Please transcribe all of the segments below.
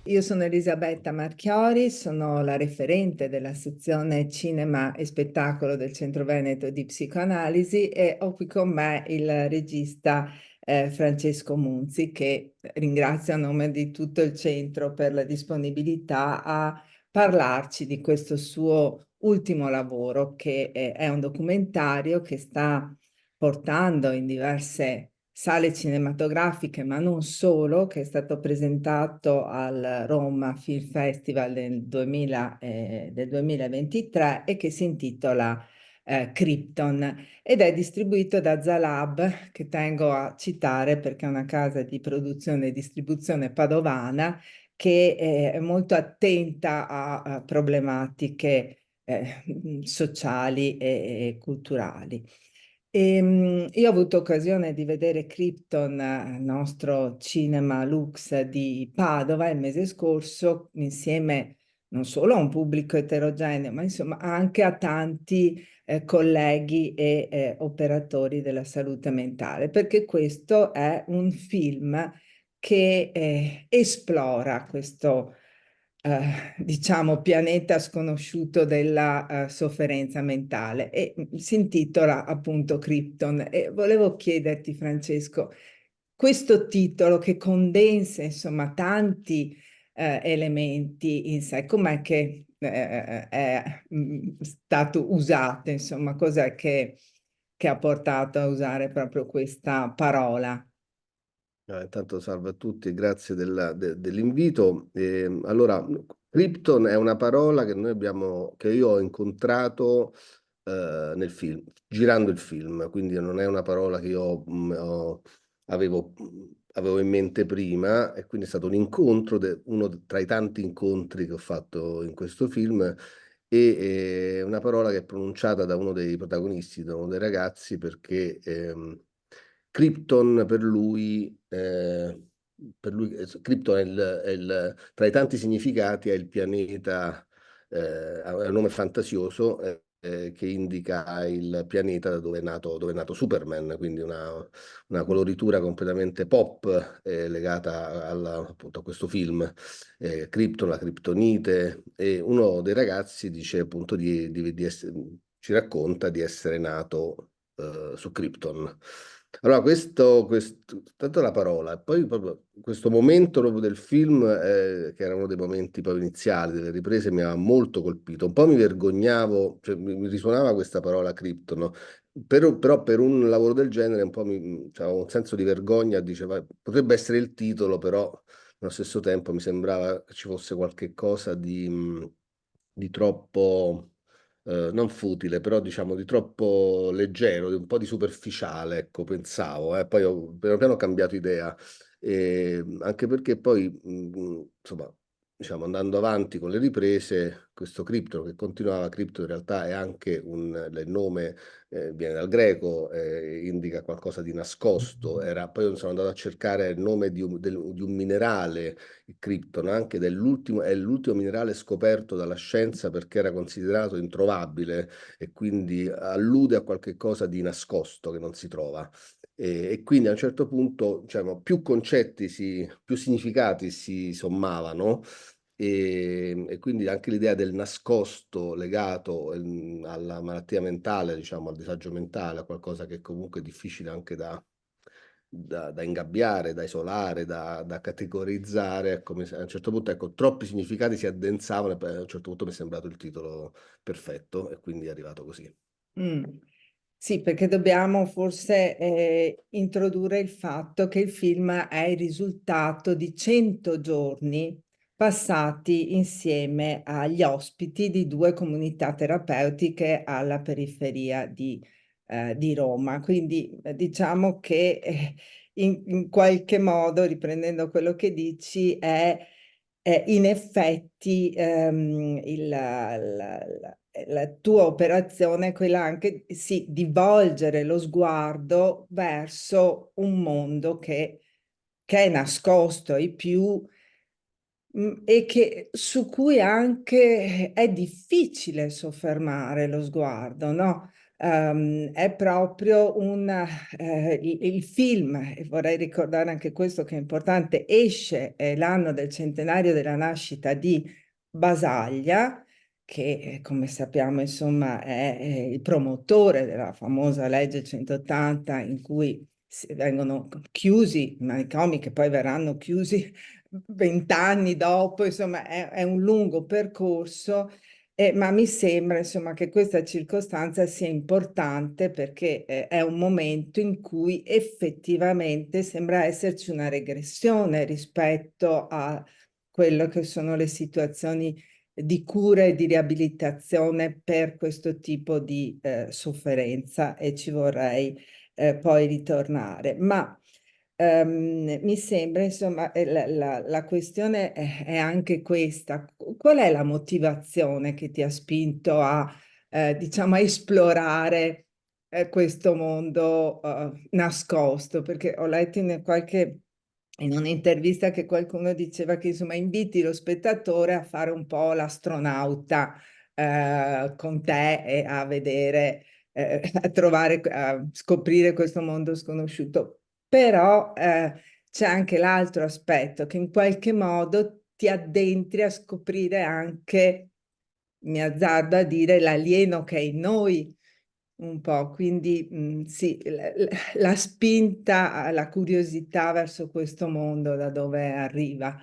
Io sono Elisabetta Marchiori, sono la referente della sezione Cinema e Spettacolo del Centro Veneto di Psicoanalisi e ho qui con me il regista Francesco Munzi, che ringrazio a nome di tutto il centro per la disponibilità a parlarci di questo suo ultimo lavoro, che è un documentario che sta portando in diverse sale cinematografiche, ma non solo, che è stato presentato al Roma Film Festival del 2023 e che si intitola Krypton ed è distribuito da Zalab, che tengo a citare perché è una casa di produzione e distribuzione padovana che è molto attenta a problematiche sociali e culturali. Io ho avuto occasione di vedere Krypton al nostro Cinema Lux di Padova il mese scorso, insieme non solo a un pubblico eterogeneo, ma insomma anche a tanti colleghi e operatori della salute mentale, perché questo è un film che esplora questo diciamo, pianeta sconosciuto della sofferenza mentale e si intitola appunto Krypton. E volevo chiederti, Francesco, questo titolo che condensa insomma tanti elementi in sé, com'è che è stato usato, insomma, cos'è che ha portato a usare proprio questa parola? Intanto salve a tutti e grazie dell'invito. Allora, Krypton è una parola che che io ho incontrato nel film, girando il film, quindi non è una parola che io avevo, avevo in mente prima e quindi è stato un incontro, tra i tanti incontri che ho fatto in questo film e una parola che è pronunciata da uno dei protagonisti, da uno dei ragazzi, perché Krypton Krypton tra i tanti significati è il pianeta, è un nome fantasioso che indica il pianeta da dove è nato Superman, quindi una coloritura completamente pop legata appunto a questo film. Krypton, la Kryptonite, e uno dei ragazzi dice appunto ci racconta di essere nato su Krypton. Allora, tanto la parola, e poi proprio questo momento proprio del film, che era uno dei momenti poi iniziali delle riprese, mi aveva molto colpito. Un po' mi vergognavo, cioè mi risuonava questa parola Krypton, no? Però per un lavoro del genere un po' cioè, avevo un senso di vergogna, diceva, potrebbe essere il titolo, però allo stesso tempo mi sembrava che ci fosse qualche cosa di troppo, non futile, però diciamo di troppo leggero, di un po' di superficiale, ecco, pensavo. Poi ho piano piano cambiato idea, anche perché poi, insomma, diciamo, andando avanti con le riprese, questo cripto che continuava, cripto in realtà è anche il nome viene dal greco, indica qualcosa di nascosto. Poi sono andato a cercare il nome di un minerale, il Krypton, anche è l'ultimo minerale scoperto dalla scienza perché era considerato introvabile e quindi allude a qualche cosa di nascosto che non si trova. E quindi a un certo punto, diciamo, più significati si sommavano e quindi anche l'idea del nascosto legato alla malattia mentale, diciamo, al disagio mentale, a qualcosa che comunque è difficile anche da ingabbiare, da isolare, da categorizzare. Ecco, a un certo punto, ecco, troppi significati si addensavano e poi a un certo punto mi è sembrato il titolo perfetto e quindi è arrivato così. Mm. Sì, perché dobbiamo forse introdurre il fatto che il film è il risultato di 100 giorni passati insieme agli ospiti di due comunità terapeutiche alla periferia di Roma. Quindi diciamo che in qualche modo, riprendendo quello che dici, è in effetti la tua operazione è quella anche, sì, di volgere lo sguardo verso un mondo che è nascosto ai più e su cui anche è difficile soffermare lo sguardo, no? È proprio il film, e vorrei ricordare anche questo che è importante, esce l'anno del centenario della nascita di Basaglia, che come sappiamo insomma è il promotore della famosa legge 180 in cui vengono chiusi i manicomi che poi verranno chiusi 20 anni dopo, insomma è un lungo percorso. Ma mi sembra, insomma, che questa circostanza sia importante perché è un momento in cui effettivamente sembra esserci una regressione rispetto a quello che sono le situazioni di cura e di riabilitazione per questo tipo di sofferenza e ci vorrei poi ritornare. Ma mi sembra, insomma, la questione è anche questa. Qual è la motivazione che ti ha spinto a, diciamo, a esplorare questo mondo nascosto? Perché ho letto in un'intervista che qualcuno diceva che, insomma, inviti lo spettatore a fare un po' l'astronauta con te e a vedere, a trovare, a scoprire questo mondo sconosciuto. Però c'è anche l'altro aspetto che in qualche modo ti addentri a scoprire anche, mi azzardo a dire, l'alieno che è in noi un po'. Quindi sì, la spinta, la curiosità verso questo mondo da dove arriva.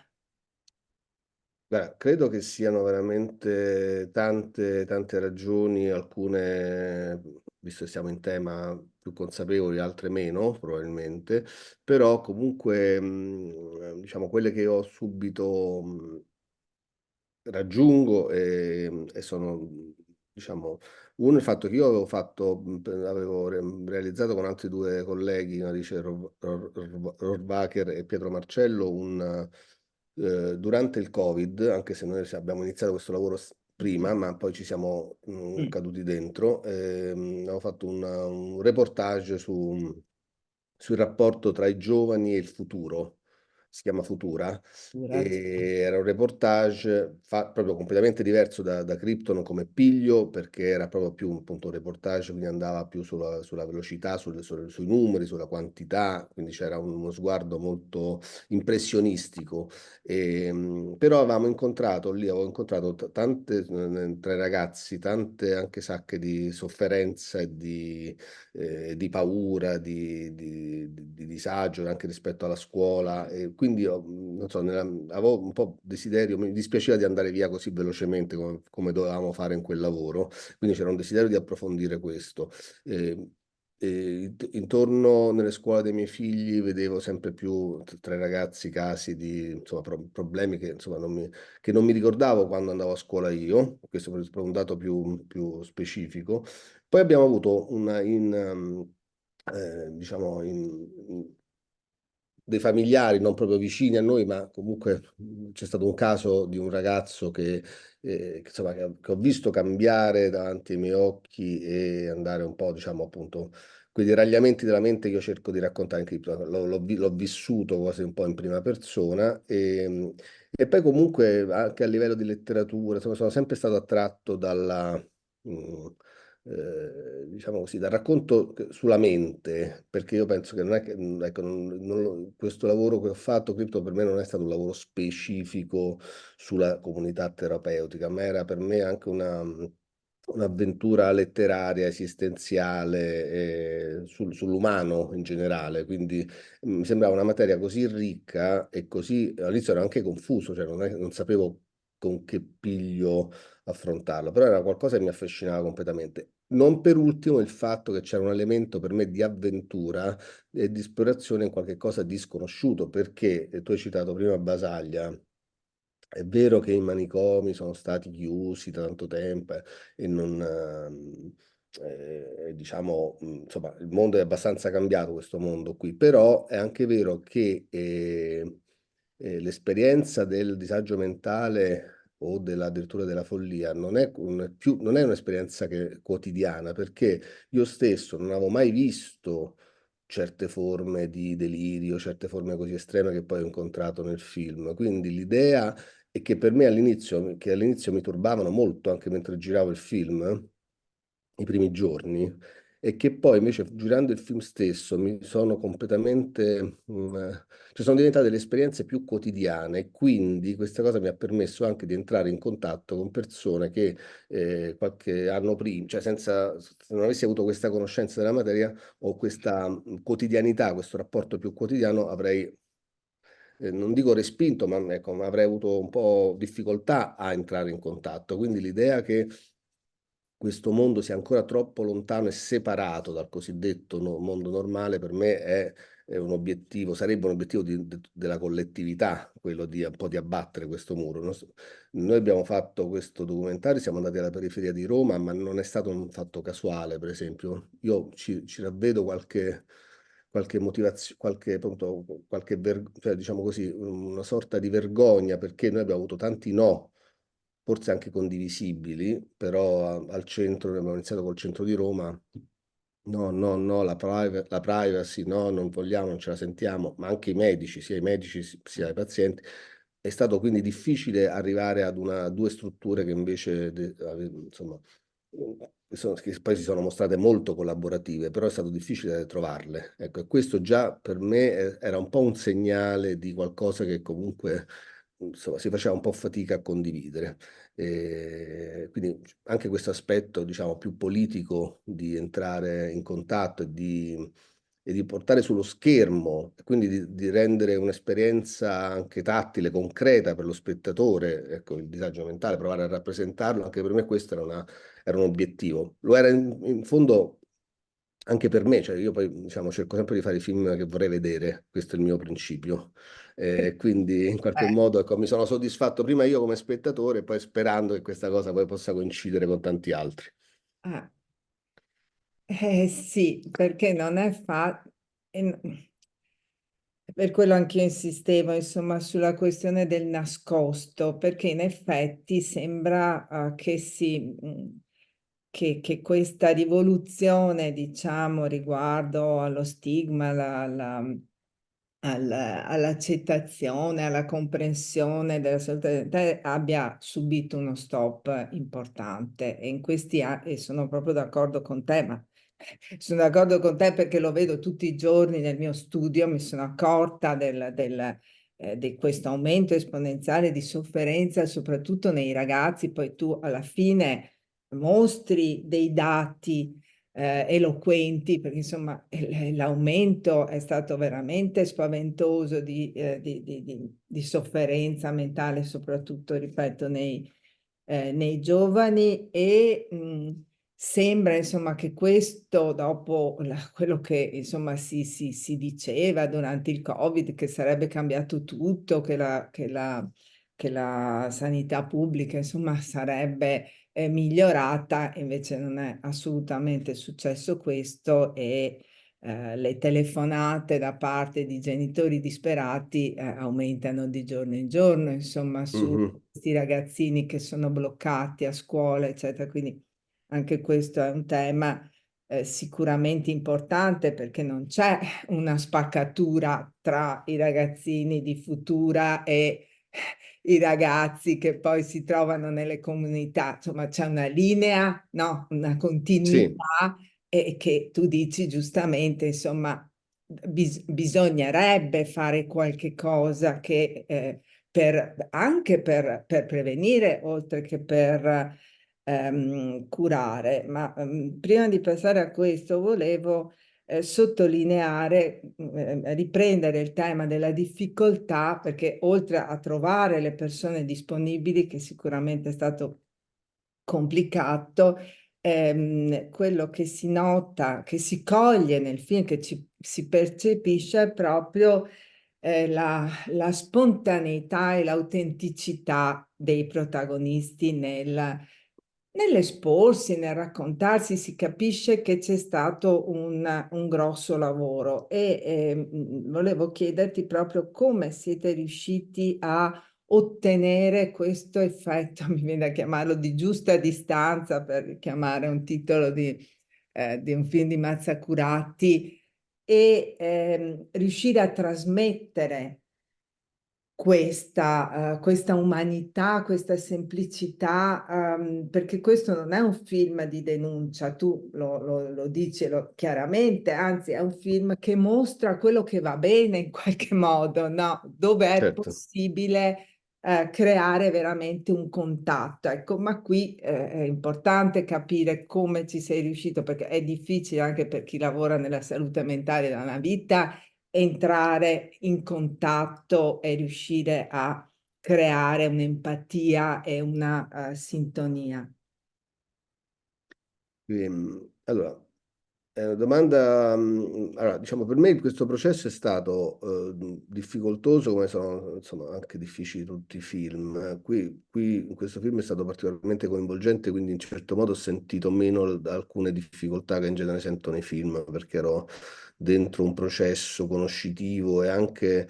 Beh, credo che siano veramente tante, tante ragioni, alcune, visto che siamo in tema, più consapevoli, altre meno, probabilmente, però comunque, diciamo, quelle che ho subito, raggiungo e sono, diciamo, uno il fatto che io avevo fatto, avevo realizzato con altri due colleghi, Alice Rohrwacher e Pietro Marcello, durante il Covid, anche se noi abbiamo iniziato questo lavoro prima, ma poi ci siamo Mm. caduti dentro, avevo fatto un reportage sul rapporto tra i giovani e il futuro. Si chiama Futura, Figurati. e era un reportage proprio completamente diverso da Krypton come piglio, perché era proprio più appunto un reportage, quindi andava più sulla velocità, sui numeri, sulla quantità, quindi c'era uno sguardo molto impressionistico. Però avevamo incontrato lì, avevo incontrato tante, tra i ragazzi, tante anche sacche di sofferenza e di paura, di disagio anche rispetto alla scuola. E quindi non so, avevo un po' desiderio, mi dispiaceva di andare via così velocemente come dovevamo fare in quel lavoro, quindi c'era un desiderio di approfondire questo. Eh, Intorno nelle scuole dei miei figli vedevo sempre più tra i ragazzi casi di insomma, problemi che, insomma, che non mi ricordavo quando andavo a scuola io, questo per un dato più specifico. Poi abbiamo avuto diciamo, dei familiari non proprio vicini a noi, ma comunque c'è stato un caso di un ragazzo insomma, che ho visto cambiare davanti ai miei occhi e andare un po', diciamo, appunto, quei deragliamenti della mente che io cerco di raccontare in cripto. L'ho vissuto quasi un po' in prima persona e poi comunque anche a livello di letteratura, insomma, sono sempre stato attratto mh, diciamo così, dal racconto sulla mente, perché io penso che non è che, ecco, questo lavoro che ho fatto, Cripto, per me non è stato un lavoro specifico sulla comunità terapeutica, ma era per me anche un'avventura letteraria, esistenziale, sull'umano in generale, quindi mi sembrava una materia così ricca e così, all'inizio ero anche confuso, cioè non sapevo con che piglio affrontarlo, però era qualcosa che mi affascinava completamente. Non per ultimo il fatto che c'era un elemento per me di avventura e di esplorazione in qualche cosa di sconosciuto, perché tu hai citato prima Basaglia. È vero che i manicomi sono stati chiusi da tanto tempo e non, diciamo, insomma, il mondo è abbastanza cambiato, questo mondo qui, però è anche vero che l'esperienza del disagio mentale o addirittura della follia non è un'esperienza quotidiana, perché io stesso non avevo mai visto certe forme di delirio, certe forme così estreme che poi ho incontrato nel film. Quindi l'idea è che per me all'inizio, che all'inizio mi turbavano molto anche mentre giravo il film, i primi giorni, e che poi invece girando il film stesso mi sono completamente, cioè sono diventate delle esperienze più quotidiane, e quindi questa cosa mi ha permesso anche di entrare in contatto con persone che qualche anno prima, cioè senza, se non avessi avuto questa conoscenza della materia o questa quotidianità, questo rapporto più quotidiano, avrei non dico respinto, ma ecco, avrei avuto un po' difficoltà a entrare in contatto. Quindi l'idea che questo mondo sia ancora troppo lontano e separato dal cosiddetto mondo normale, per me è un obiettivo, sarebbe un obiettivo della collettività, quello di un po' di abbattere questo muro. Noi abbiamo fatto questo documentario, siamo andati alla periferia di Roma, ma non è stato un fatto casuale, per esempio. Io ci ravvedo qualche motivazione, qualche, appunto, cioè, diciamo così, una sorta di vergogna, perché noi abbiamo avuto tanti no, forse anche condivisibili, però al centro, abbiamo iniziato col centro di Roma, no, no, no, la privacy, no, non vogliamo, non ce la sentiamo, ma anche i medici, sia i medici sia i pazienti. È stato quindi difficile arrivare ad due strutture che invece, insomma, che poi si sono mostrate molto collaborative, però è stato difficile trovarle. Ecco, e questo già per me era un po' un segnale di qualcosa che comunque, insomma, si faceva un po' fatica a condividere. E quindi anche questo aspetto, diciamo, più politico di entrare in contatto e di portare sullo schermo, e quindi di rendere un'esperienza anche tattile, concreta per lo spettatore, ecco, il disagio mentale, provare a rappresentarlo, anche per me questo era un obiettivo. Lo era in fondo anche per me, cioè io poi diciamo, cerco sempre di fare i film che vorrei vedere, questo è il mio principio. Quindi in qualche Eh, modo ecco, mi sono soddisfatto prima io come spettatore, poi sperando che questa cosa poi possa coincidere con tanti altri. ah, sì, perché non è facile. Per quello anche io insistevo, insomma, sulla questione del nascosto, perché in effetti sembra che questa rivoluzione, diciamo, riguardo allo stigma, all'accettazione, alla comprensione della salute mentale abbia subito uno stop importante. E in questi anni, e sono proprio d'accordo con te, ma sono d'accordo con te perché lo vedo tutti i giorni nel mio studio, mi sono accorta di questo aumento esponenziale di sofferenza, soprattutto nei ragazzi. Poi tu alla fine mostri dei dati eloquenti, perché insomma l'aumento è stato veramente spaventoso di sofferenza mentale, soprattutto, ripeto, nei giovani e sembra insomma che questo dopo quello che insomma si diceva durante il Covid, che sarebbe cambiato tutto, che la sanità pubblica insomma sarebbe migliorata, invece non è assolutamente successo questo e le telefonate da parte di genitori disperati aumentano di giorno in giorno, insomma, su Mhm. questi ragazzini che sono bloccati a scuola, eccetera. Quindi anche questo è un tema sicuramente importante perché non c'è una spaccatura tra i ragazzini di Futura e i ragazzi che poi si trovano nelle comunità, insomma c'è una linea, no? Una Sì, continuità e che tu dici giustamente, insomma, bisognerebbe fare qualche cosa che, anche per prevenire, oltre che per curare. Ma prima di passare a questo, volevo sottolineare, riprendere il tema della difficoltà, perché oltre a trovare le persone disponibili, che sicuramente è stato complicato, quello che si nota, che si coglie nel film, che si percepisce è proprio la spontaneità e l'autenticità dei protagonisti nell'esporsi, nel raccontarsi, si capisce che c'è stato un grosso lavoro e volevo chiederti proprio come siete riusciti a ottenere questo effetto, mi viene a chiamarlo di giusta distanza per chiamare un titolo di un film di Mazzacurati, e riuscire a trasmettere questa umanità, questa semplicità, perché questo non è un film di denuncia, tu lo dici chiaramente, anzi è un film che mostra quello che va bene in qualche modo, no? Dove è Certo. possibile creare veramente un contatto. Ecco, ma qui è importante capire come ci sei riuscito, perché è difficile anche per chi lavora nella salute mentale da una vita entrare in contatto e riuscire a creare un'empatia e una sintonia. Allora, è una domanda, allora, diciamo, per me questo processo è stato difficoltoso, come sono insomma, anche difficili tutti i film. Qui in questo film è stato particolarmente coinvolgente, quindi in certo modo ho sentito meno alcune difficoltà che in genere sento nei film, perché ero dentro un processo conoscitivo e anche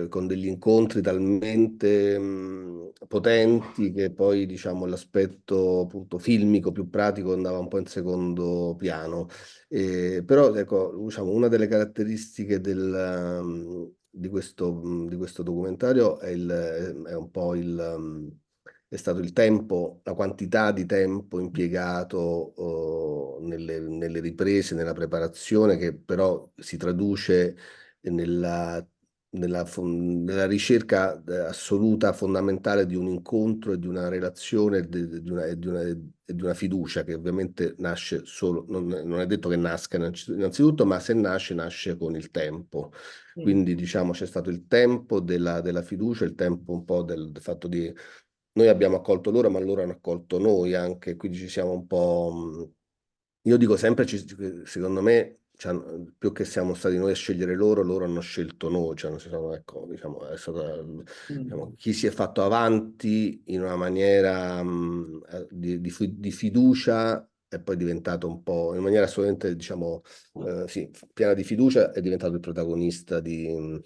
con degli incontri talmente potenti che poi, diciamo, l'aspetto appunto filmico più pratico andava un po' in secondo piano. Però ecco, diciamo, una delle caratteristiche di questo documentario è un po' è stato il tempo, la quantità di tempo impiegato nelle riprese, nella preparazione, che però si traduce nella, nella ricerca assoluta, fondamentale di un incontro e di una relazione e di una fiducia che ovviamente nasce solo, non è detto che nasca innanzitutto, ma se nasce, nasce con il tempo. Mm. Quindi diciamo c'è stato il tempo della fiducia, il tempo un po' del fatto di noi abbiamo accolto loro, ma loro hanno accolto noi anche, quindi ci siamo un po'. Io dico sempre, secondo me, più che siamo stati noi a scegliere loro, loro hanno scelto noi, cioè, non si sono, ecco, diciamo, è stata, Mm. diciamo, chi si è fatto avanti in una maniera di fiducia è poi diventato un po', in maniera assolutamente, diciamo, sì, piena di fiducia, è diventato il protagonista di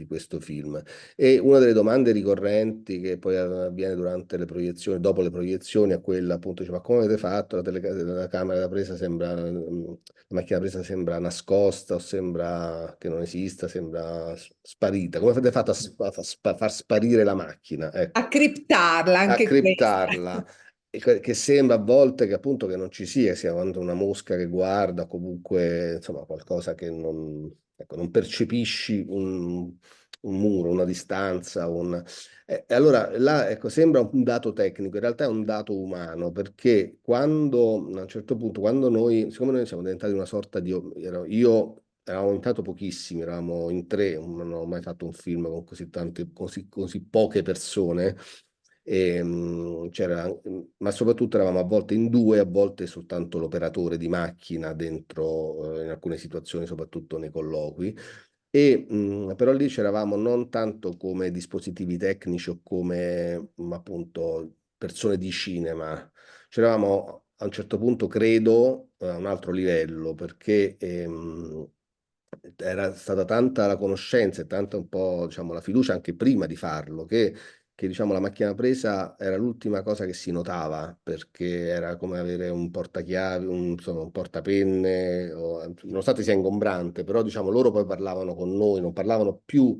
questo film. E una delle domande ricorrenti che poi avviene durante le proiezioni, dopo le proiezioni, è quella appunto, dice, ma come avete fatto? La camera da presa sembra, la macchina da presa sembra nascosta o sembra che non esista, sembra sparita. Come avete fatto a far sparire la macchina? A Ecco, criptarla, a anche questa. criptarla. E che sembra a volte che appunto che non ci sia quando una mosca che guarda, comunque insomma qualcosa che non, ecco, non percepisci un muro, una distanza. E allora là ecco, sembra un dato tecnico, in realtà è un dato umano, perché quando a un certo punto, quando noi, siccome noi siamo diventati una sorta di. Eravamo intanto pochissimi, eravamo in tre, non ho mai fatto un film con così tante, così poche persone ma soprattutto eravamo a volte in due, a volte soltanto l'operatore di macchina dentro, in alcune situazioni, soprattutto nei colloqui. Però lì c'eravamo non tanto come dispositivi tecnici o come appunto persone di cinema, c'eravamo a un certo punto, credo, a un altro livello, perché era stata tanta la conoscenza e tanta un po', diciamo, la fiducia anche prima di farlo, che diciamo, la macchina presa era l'ultima cosa che si notava, perché era come avere un portachiavi, insomma, un portapenne, nonostante sia ingombrante, però diciamo, loro poi parlavano con noi, non parlavano più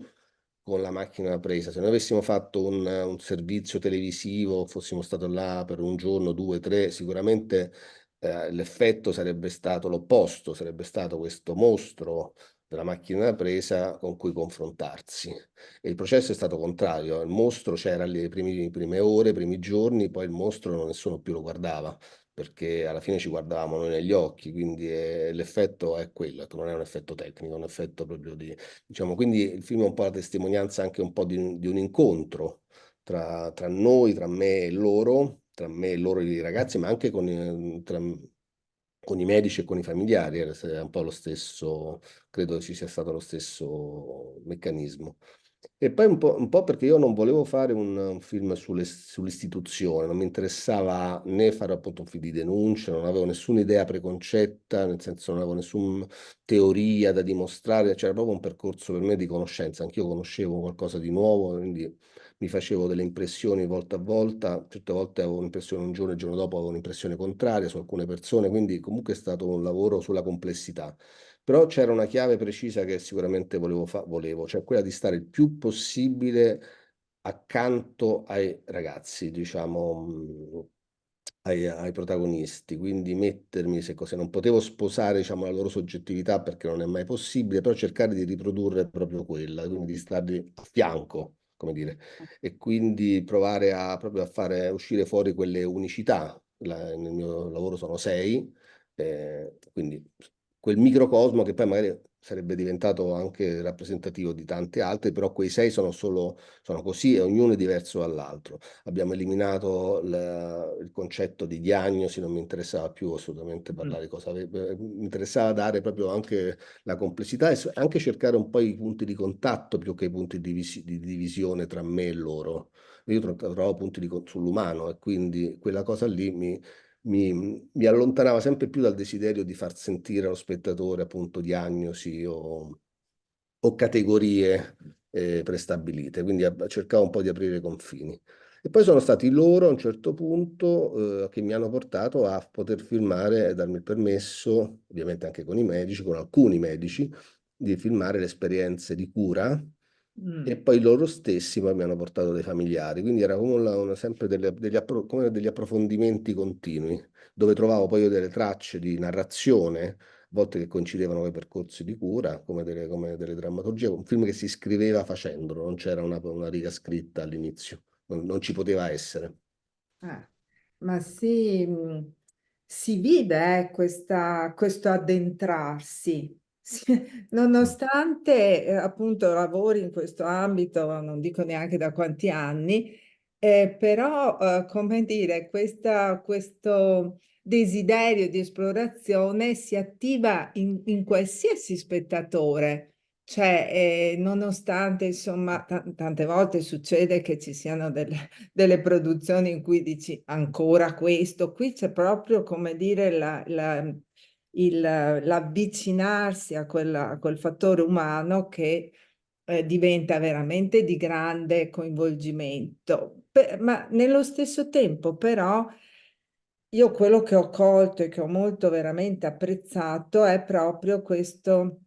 con la macchina presa. Se noi avessimo fatto un servizio televisivo, fossimo stati là per un giorno, due, tre, sicuramente l'effetto sarebbe stato l'opposto, sarebbe stato questo mostro della macchina da presa con cui confrontarsi. E il processo è stato contrario, il mostro c'era le prime ore, i primi giorni, poi il mostro nessuno più lo guardava, perché alla fine ci guardavamo noi negli occhi, quindi l'effetto è quello, ecco, non è un effetto tecnico, è un effetto proprio di, diciamo, quindi il film è un po' la testimonianza anche un po' di un incontro tra noi, tra me e loro, tra me e loro i ragazzi, ma anche con i medici e con i familiari, è un po' lo stesso, credo ci sia stato lo stesso meccanismo. E poi un po' perché io non volevo fare un film sull'istituzione, non mi interessava né fare appunto un film di denuncia, non avevo nessuna idea preconcetta, nel senso non avevo nessuna teoria da dimostrare, c'era proprio un percorso per me di conoscenza, anch'io conoscevo qualcosa di nuovo, quindi mi facevo delle impressioni volta a volta, certe volte avevo un'impressione un giorno e il giorno dopo avevo un'impressione contraria su alcune persone, quindi comunque è stato un lavoro sulla complessità. Però c'era una chiave precisa che sicuramente volevo, cioè quella di stare il più possibile accanto ai ragazzi, diciamo, ai protagonisti, quindi mettermi, se non potevo sposare, diciamo, la loro soggettività perché non è mai possibile, però cercare di riprodurre proprio quella, quindi di stargli a fianco, come dire, e quindi provare proprio a fare uscire fuori quelle unicità. Nel mio lavoro sono 6, quindi quel microcosmo che poi magari sarebbe diventato anche rappresentativo di tante altre, però quei 6 sono così e ognuno è diverso dall'altro. Abbiamo eliminato il concetto di diagnosi, non mi interessava più assolutamente Mm. parlare di cosa mi interessava dare proprio anche la complessità e anche cercare un po' i punti di contatto più che i punti di divisione tra me e loro. Io trovo punti sull'umano e quindi quella cosa lì mi allontanava sempre più dal desiderio di far sentire allo spettatore appunto diagnosi o categorie prestabilite, quindi cercavo un po' di aprire i confini. E poi sono stati loro a un certo punto che mi hanno portato a poter filmare e darmi il permesso, ovviamente anche con i medici, con alcuni medici, di filmare le esperienze di cura e Mm. poi loro stessi poi mi hanno portato dei familiari, quindi era come sempre come degli approfondimenti continui, dove trovavo poi io delle tracce di narrazione, a volte che coincidevano con i percorsi di cura, come delle drammaturgie, un film che si scriveva facendolo, non c'era una riga scritta all'inizio, non ci poteva essere. Eh, ma si vede questo addentrarsi. Mm. Nonostante appunto lavori in questo ambito, non dico neanche da quanti anni, però come dire, questo desiderio di esplorazione si attiva in qualsiasi spettatore. Cioè, nonostante, insomma, tante volte succede che ci siano delle produzioni in cui dici ancora questo, qui c'è proprio come dire l'avvicinarsi a quel fattore umano che diventa veramente di grande coinvolgimento. Ma nello stesso tempo, però, io quello che ho colto e che ho molto veramente apprezzato è proprio questo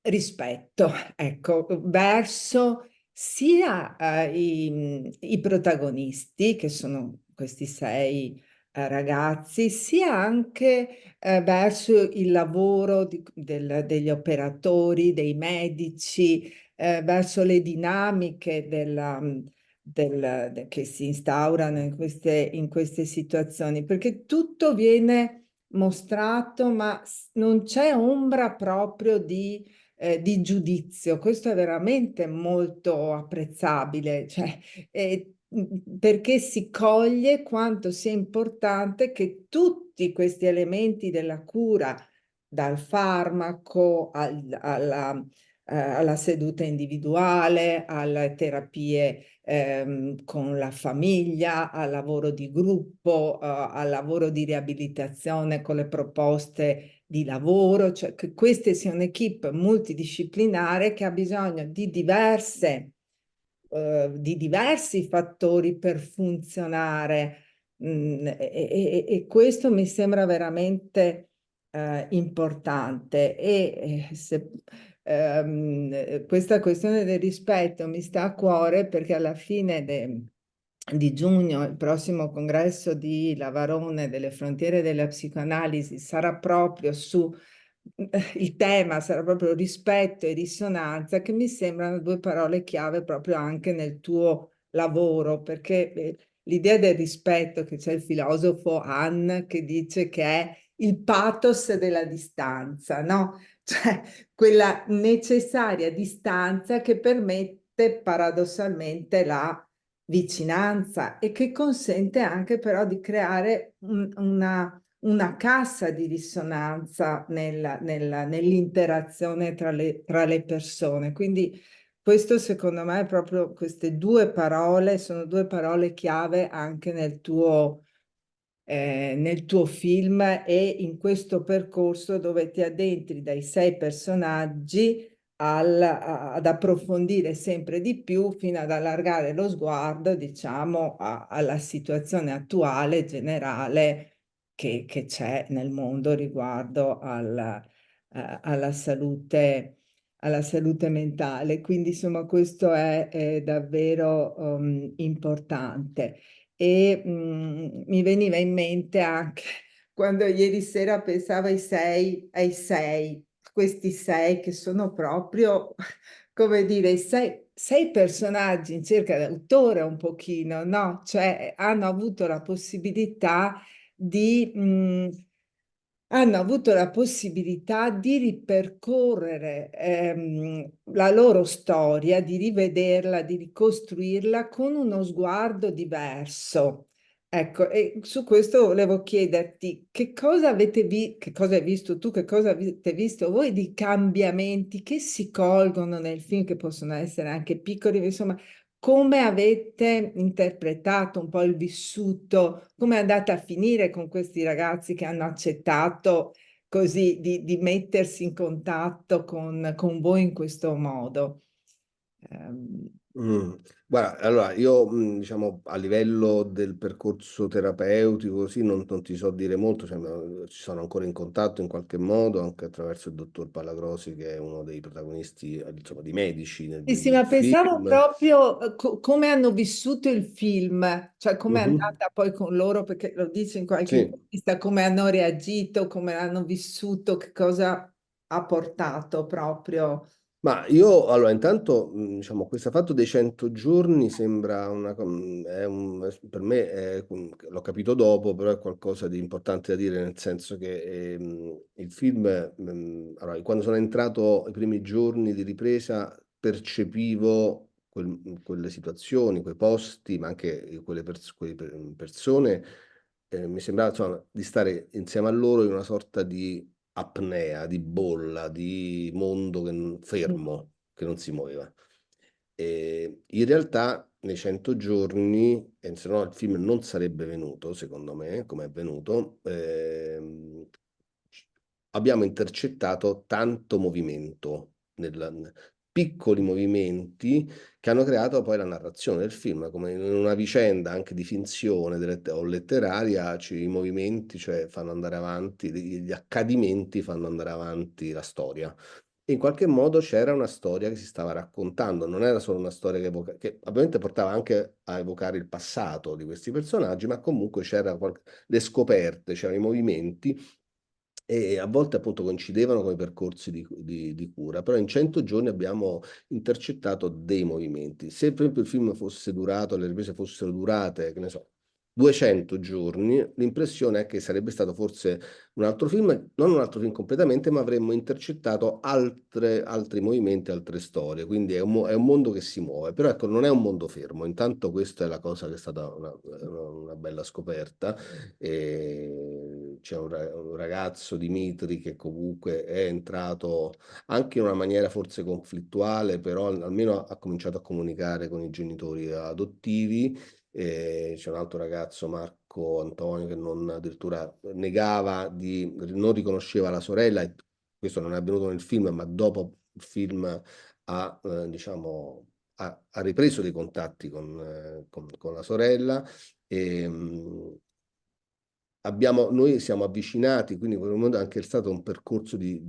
rispetto, ecco, verso sia i protagonisti, che sono questi 6 ragazzi, sia anche verso il lavoro degli operatori, dei medici, verso le dinamiche che si instaurano in queste situazioni, perché tutto viene mostrato, ma non c'è ombra proprio di giudizio. Questo è veramente molto apprezzabile, cioè, perché si coglie quanto sia importante che tutti questi elementi della cura, dal farmaco alla seduta individuale, alle terapie con la famiglia, al lavoro di gruppo, al lavoro di riabilitazione con le proposte di lavoro, cioè che queste sia un'equipe multidisciplinare che ha bisogno di diversi fattori per funzionare. E questo mi sembra veramente importante. Questa questione del rispetto mi sta a cuore perché alla fine di giugno, il prossimo congresso di Lavarone delle frontiere della psicoanalisi sarà proprio il tema sarà proprio rispetto e risonanza, che mi sembrano 2 parole chiave proprio anche nel tuo lavoro, perché l'idea del rispetto, che c'è il filosofo Han che dice che è il pathos della distanza, no? Cioè quella necessaria distanza che permette paradossalmente la vicinanza e che consente anche però di creare una cassa di risonanza nell'interazione tra le persone. Quindi questo secondo me è proprio queste 2 parole, sono 2 parole chiave anche nel tuo film e in questo percorso dove ti addentri dai 6 personaggi ad approfondire sempre di più fino ad allargare lo sguardo, diciamo, alla situazione attuale, generale che c'è nel mondo riguardo alla salute alla salute mentale. Quindi insomma questo è davvero importante. E mi veniva in mente anche quando ieri sera pensavo ai sei, questi sei che sono proprio, come dire, sei personaggi in cerca d'autore un pochino, no? Cioè hanno avuto la possibilità di, hanno avuto la possibilità di ripercorrere la loro storia, di rivederla, di ricostruirla con uno sguardo diverso. Ecco, e su questo volevo chiederti che cosa che cosa hai visto tu, che cosa avete visto voi di cambiamenti che si colgono nel film, che possono essere anche piccoli, insomma, come avete interpretato un po' il vissuto? Come è andata a finire con questi ragazzi che hanno accettato così di mettersi in contatto con voi in questo modo? Ehm, Mm. Guarda, allora io diciamo a livello del percorso terapeutico così non ti so dire molto, cioè, ci sono ancora in contatto in qualche modo anche attraverso il dottor Pallagrosi che è uno dei protagonisti insomma di medici sì, sì, del ma pensavo film. proprio come hanno vissuto il film, cioè come è Mhm. andata poi con loro, perché lo dice in qualche Sì. intervista, come hanno reagito, come hanno vissuto, che cosa ha portato proprio. Ma io, allora, intanto, diciamo, questo fatto dei 100 giorni sembra per me, l'ho capito dopo, però è qualcosa di importante da dire, nel senso che il film, allora, quando sono entrato i primi giorni di ripresa, percepivo quelle situazioni, quei posti, ma anche quelle persone, mi sembrava, insomma, di stare insieme a loro in una sorta di apnea, di bolla, di mondo fermo, che non si muoveva. E in realtà nei 100 giorni, e se no il film non sarebbe venuto, secondo me, come è venuto, abbiamo intercettato tanto movimento, piccoli movimenti che hanno creato poi la narrazione del film, come in una vicenda anche di finzione o letteraria, i movimenti, cioè fanno andare avanti, gli accadimenti fanno andare avanti la storia. E in qualche modo c'era una storia che si stava raccontando, non era solo una storia che ovviamente portava anche a evocare il passato di questi personaggi, ma comunque le scoperte, c'erano i movimenti e a volte appunto coincidevano con i percorsi di cura, però in 100 giorni abbiamo intercettato dei movimenti. Se per esempio il film fosse durato, le riprese fossero durate, che ne so, 200 giorni, l'impressione è che sarebbe stato forse un altro film, non un altro film completamente, ma avremmo intercettato altri movimenti, altre storie, quindi è un mondo che si muove, però ecco, non è un mondo fermo, intanto questa è la cosa che è stata una bella scoperta. E c'è un ragazzo, Dimitri, che comunque è entrato anche in una maniera forse conflittuale, però almeno ha cominciato a comunicare con i genitori adottivi. E c'è un altro ragazzo, Marco Antonio, che non addirittura non riconosceva la sorella, e questo non è avvenuto nel film, ma dopo il film diciamo, ha ripreso dei contatti con la sorella. E, noi siamo avvicinati, quindi in quel momento anche è stato un percorso di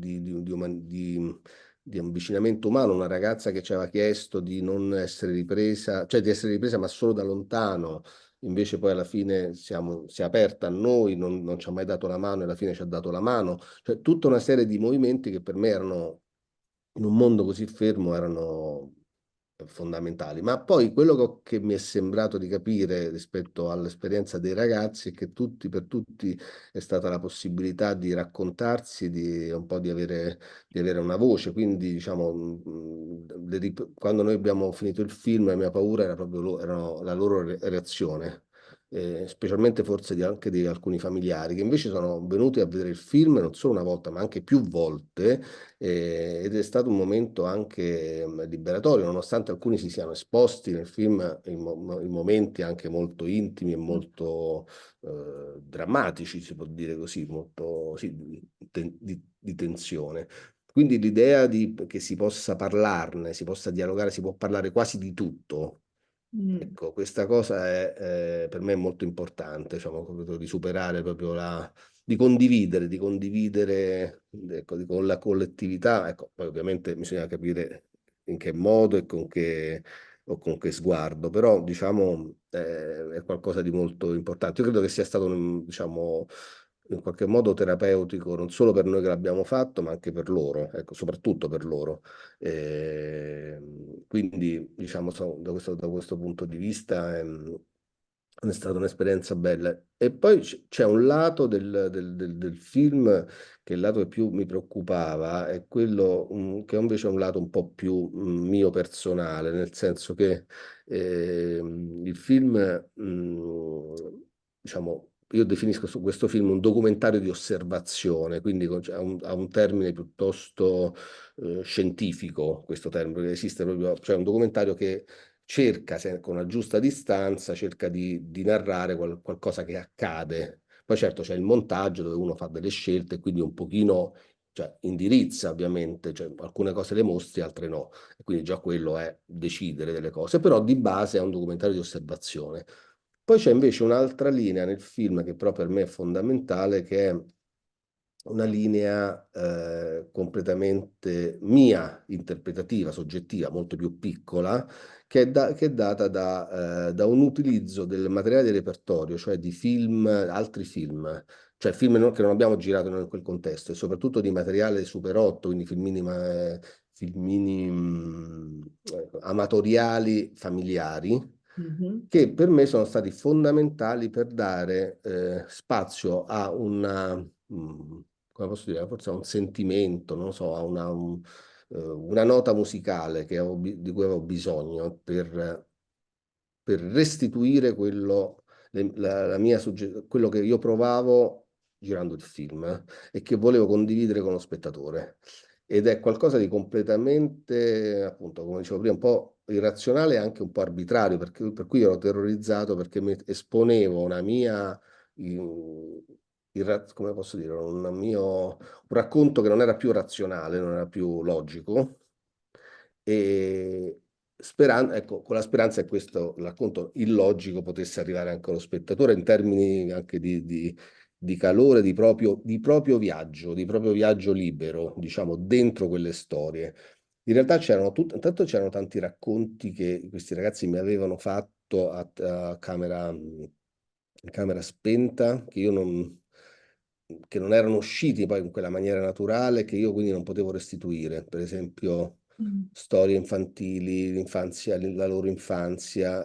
avvicinamento umano, una ragazza che ci aveva chiesto di non essere ripresa, cioè di essere ripresa ma solo da lontano, invece poi alla fine si è aperta a noi, non ci ha mai dato la mano e alla fine ci ha dato la mano, cioè tutta una serie di movimenti che per me erano, in un mondo così fermo, erano fondamentali. Ma poi quello che mi è sembrato di capire rispetto all'esperienza dei ragazzi è che per tutti è stata la possibilità di raccontarsi, di un po' di avere una voce. Quindi, diciamo, quando noi abbiamo finito il film, la mia paura era proprio la loro reazione. Specialmente forse anche di alcuni familiari che invece sono venuti a vedere il film non solo una volta ma anche più volte, ed è stato un momento anche liberatorio, nonostante alcuni si siano esposti nel film in momenti anche molto intimi e molto drammatici, si può dire così, molto sì, di tensione. Quindi l'idea che si possa parlarne, si possa dialogare, si può parlare quasi di tutto. Mm. Ecco, questa cosa per me è molto importante, diciamo, proprio di superare proprio di condividere ecco, con la collettività. Ecco, poi ovviamente bisogna capire in che modo e con che sguardo, però diciamo è qualcosa di molto importante. Io credo che sia stato, diciamo, in qualche modo terapeutico, non solo per noi che l'abbiamo fatto, ma anche per loro, ecco, soprattutto per loro. Quindi, diciamo, da questo punto di vista è stata un'esperienza bella. E poi c'è un lato del film che il lato che più mi preoccupava è quello che invece è un lato un po' più mio personale, nel senso che il film, diciamo, io definisco su questo film un documentario di osservazione, quindi ha un termine piuttosto scientifico, questo termine, perché esiste proprio, cioè un documentario che cerca, con una giusta distanza, cerca di narrare qualcosa che accade. Poi certo c'è il montaggio dove uno fa delle scelte e quindi un pochino, cioè, indirizza ovviamente, cioè, alcune cose le mostri, altre no. E quindi già quello è decidere delle cose, però di base è un documentario di osservazione. Poi c'è invece un'altra linea nel film che però per me è fondamentale, che è una linea completamente mia, interpretativa, soggettiva, molto più piccola, che è data da un utilizzo del materiale di repertorio, cioè di film, altri film, cioè film che non abbiamo girato noi in quel contesto, e soprattutto di materiale Super 8, quindi filmini amatoriali, familiari, Mhm. che per me sono stati fondamentali per dare spazio a come posso dire, forse a un sentimento, non lo so, a una nota musicale di cui avevo bisogno per restituire quello che io provavo girando il film, e che volevo condividere con lo spettatore. Ed è qualcosa di completamente, appunto, come dicevo prima, un po' irrazionale e anche un po' arbitrario, per cui ero terrorizzato perché mi esponevo una mia, come posso dire, un racconto che non era più razionale, non era più logico, e sperando, ecco, con la speranza che questo racconto illogico potesse arrivare anche allo spettatore in termini anche di calore, di proprio viaggio libero, diciamo, dentro quelle storie. In realtà intanto c'erano tanti racconti che questi ragazzi mi avevano fatto a camera spenta, che non erano usciti poi in quella maniera naturale, che io quindi non potevo restituire. Per esempio, Mm. storie infantili, l'infanzia, la loro infanzia,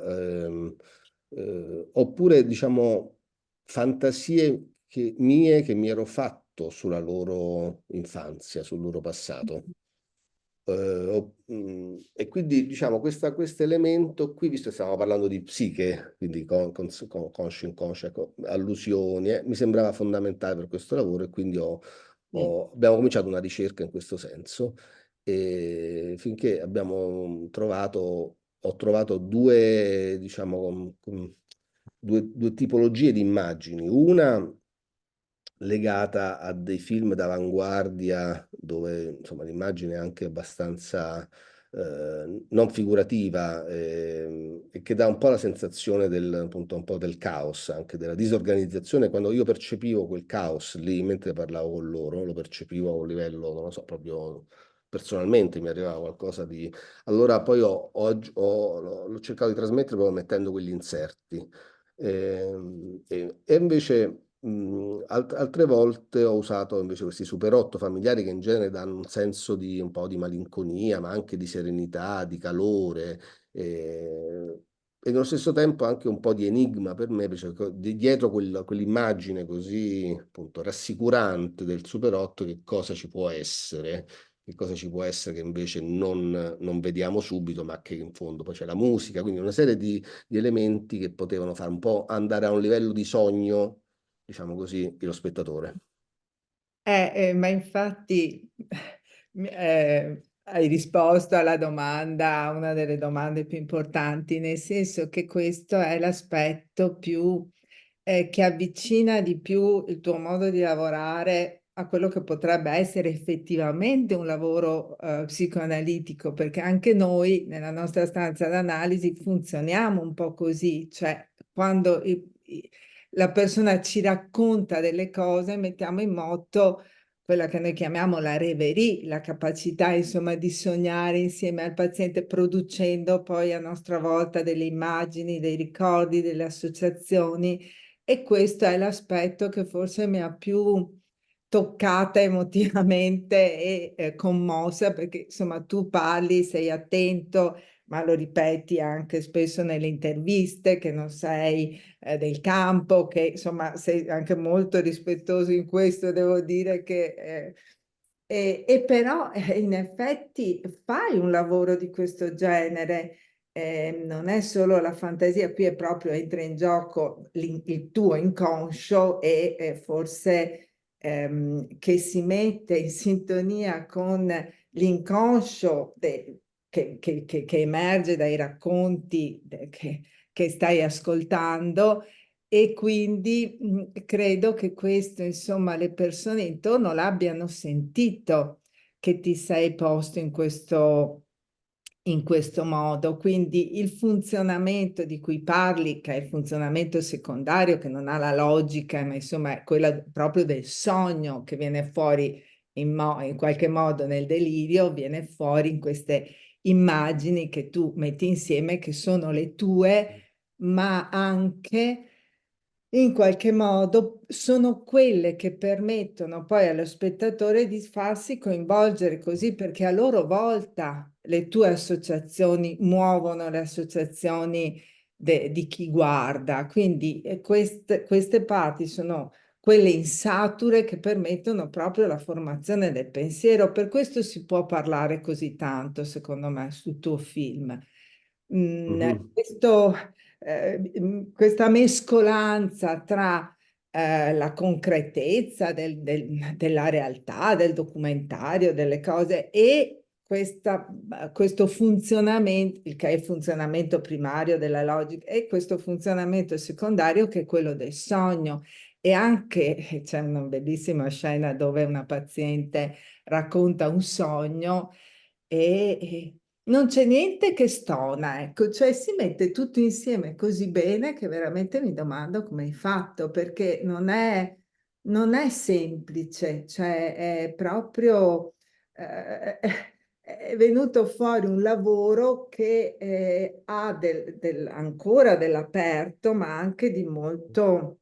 oppure diciamo fantasie mie che mi ero fatto sulla loro infanzia, sul loro passato. E quindi diciamo questo elemento qui, visto che stiamo parlando di psiche, quindi conscio, inconscio, ecco, allusioni, mi sembrava fondamentale per questo lavoro, e quindi Sì. abbiamo cominciato una ricerca in questo senso, e finché ho trovato due, diciamo, due tipologie di immagini. Una legata a dei film d'avanguardia dove insomma l'immagine è anche abbastanza non figurativa, e che dà un po' la sensazione appunto, un po' del caos, anche della disorganizzazione. Quando io percepivo quel caos lì, mentre parlavo con loro, lo percepivo a un livello, non lo so, proprio personalmente mi arrivava qualcosa di... Allora poi l'ho cercato di trasmettere proprio mettendo quegli inserti. E invece altre volte ho usato invece questi super 8 familiari, che in genere danno un senso di un po' di malinconia, ma anche di serenità, di calore, e nello stesso tempo anche un po' di enigma per me, perché dietro quell'immagine così appunto rassicurante del super 8, che cosa ci può essere? Che cosa ci può essere che invece non vediamo subito, ma che in fondo poi c'è la musica, quindi una serie di elementi che potevano fare un po' andare a un livello di sogno, diciamo così, lo spettatore. Ma infatti hai risposto alla domanda, una delle domande più importanti, nel senso che questo è l'aspetto più che avvicina di più il tuo modo di lavorare a quello che potrebbe essere effettivamente un lavoro psicoanalitico, perché anche noi nella nostra stanza d'analisi funzioniamo un po' così, cioè quando la persona ci racconta delle cose, mettiamo in moto quella che noi chiamiamo la rêverie, la capacità insomma di sognare insieme al paziente, producendo poi a nostra volta delle immagini, dei ricordi, delle associazioni, e questo è l'aspetto che forse mi ha più toccata emotivamente e commossa, perché insomma tu parli, sei attento, ma lo ripeti anche spesso nelle interviste, che non sei del campo, che insomma sei anche molto rispettoso in questo, devo dire che... e però in effetti fai un lavoro di questo genere, non è solo la fantasia, qui è proprio entra in gioco il tuo inconscio e forse che si mette in sintonia con l'inconscio che emerge dai racconti che stai ascoltando, e quindi credo che questo, insomma, le persone intorno l'abbiano sentito che ti sei posto in questo modo. Quindi il funzionamento di cui parli, che è il funzionamento secondario, che non ha la logica, ma insomma è quella proprio del sogno che viene fuori in qualche modo nel delirio, viene fuori in queste immagini che tu metti insieme, che sono le tue, ma anche in qualche modo sono quelle che permettono poi allo spettatore di farsi coinvolgere così, perché a loro volta le tue associazioni muovono le associazioni di chi guarda. Quindi queste parti sono quelle insature che permettono proprio la formazione del pensiero. Per questo si può parlare così tanto, secondo me, sul tuo film. Mhm. Questa mescolanza tra la concretezza della realtà, del documentario, delle cose, e questo funzionamento, che è il funzionamento primario della logica, e questo funzionamento secondario che è quello del sogno. E anche c'è una bellissima scena dove una paziente racconta un sogno e non c'è niente che stona, ecco, cioè si mette tutto insieme così bene che veramente mi domando come hai fatto, perché non è semplice, cioè è proprio, è venuto fuori un lavoro che ha ancora dell'aperto, ma anche di molto